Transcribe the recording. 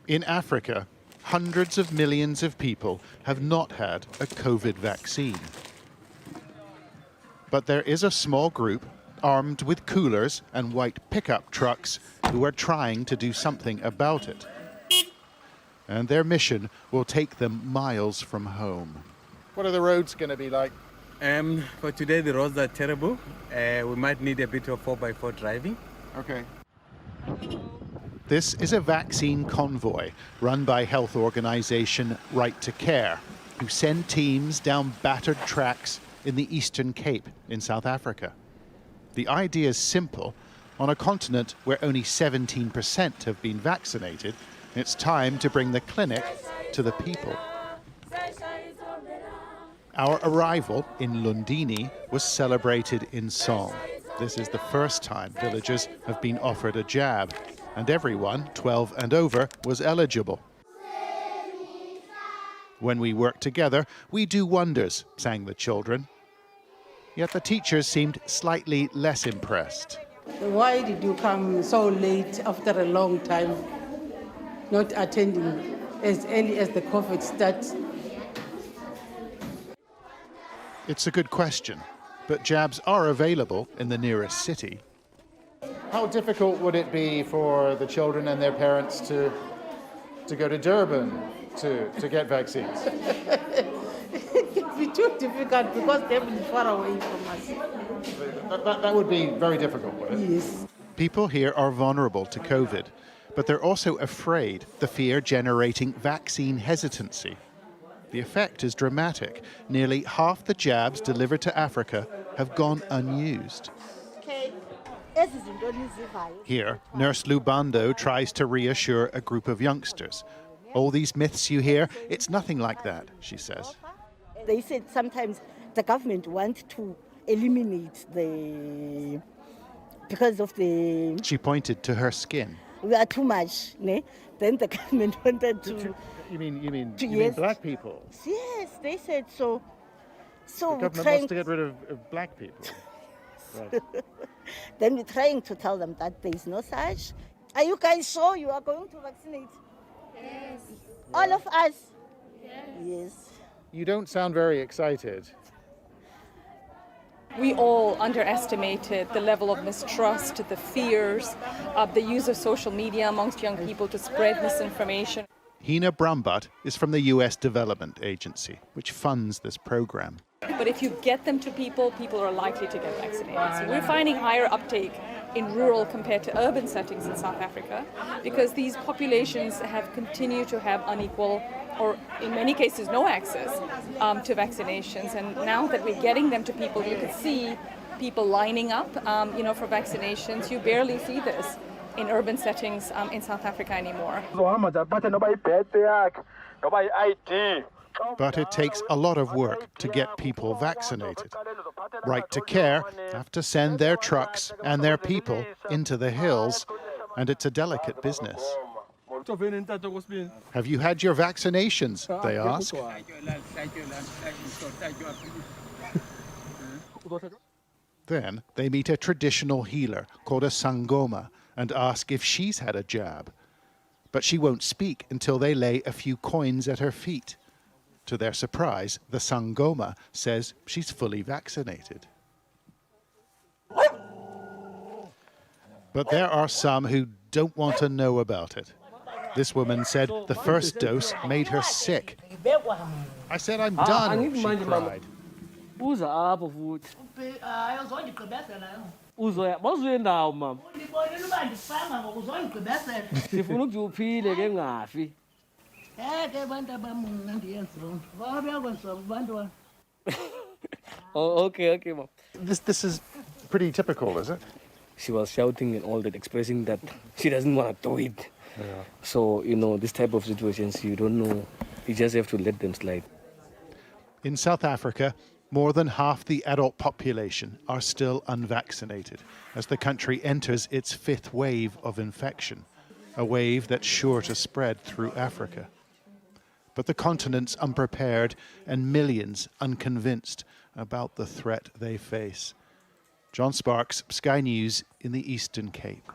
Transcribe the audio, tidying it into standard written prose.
In Africa, hundreds of millions of people have not had a COVID vaccine. But there is a small group armed with coolers and white pickup trucks who are trying to do something about it. And their mission will take them miles from home. What are the roads going to be like? For today, the roads are terrible. We might need a bit of 4x4 driving. Okay. This is a vaccine convoy run by health organization Right to Care, who send teams down battered tracks in the Eastern Cape in South Africa. The idea is simple. On a continent where only 17% have been vaccinated, it's time to bring the clinic to the people. Our arrival in Lundini was celebrated in song. This is the first time villagers have been offered a jab, and everyone 12 and over was eligible. When we work together, we do wonders, sang the children. Yet the teachers seemed slightly less impressed. Why did you come so late after a long time, not attending as early as the COVID starts? It's a good question, but jabs are available in the nearest city. How difficult would it be for the children and their parents to go to Durban to get vaccines? It can be too difficult because they're far away from us. That would be very difficult, would it? Yes. People here are vulnerable to COVID, but they're also afraid, the fear generating vaccine hesitancy. The effect is dramatic. Nearly half the jabs delivered to Africa have gone unused. Here, Nurse Lubando tries to reassure a group of youngsters. All these myths you hear, it's nothing like that, she says. They said sometimes the government wants to eliminate because of the... She pointed to her skin. We are too much, ne? Then the government wanted to... You mean yes. black people? Yes, they said so. So the government wants to get rid of black people. Right. Then we're trying to tell them that there is no such. Are you guys sure you are going to vaccinate? Yes. All of us? Yes. Yes. You don't sound very excited. We all underestimated the level of mistrust, the fears, the use of social media amongst young people to spread misinformation. Hina Brumbutt is from the US Development Agency, which funds this program. But if you get them to people, people are likely to get vaccinated. So we're finding higher uptake in rural compared to urban settings in South Africa because these populations have continued to have unequal or in many cases no access to vaccinations. And now that we're getting them to people, you can see people lining up for vaccinations. You barely see this in urban settings in South Africa anymore. But it takes a lot of work to get people vaccinated. Right to Care have to send their trucks and their people into the hills, and it's a delicate business. Have you had your vaccinations? They ask. Then they meet a traditional healer called a sangoma and ask if she's had a jab. But she won't speak until they lay a few coins at her feet. To their surprise, the sangoma says she's fully vaccinated. But there are some who don't want to know about it. This woman said the first dose made her sick. I said, I'm done, she cried. Oh, okay, Mom. This is pretty typical, is it? She was shouting and all that, expressing that she doesn't want to do it. Yeah. So, this type of situations, you don't know. You just have to let them slide. In South Africa, more than half the adult population are still unvaccinated as the country enters its fifth wave of infection, a wave that's sure to spread through Africa. But the continent's unprepared and millions unconvinced about the threat they face. John Sparks, Sky News in the Eastern Cape.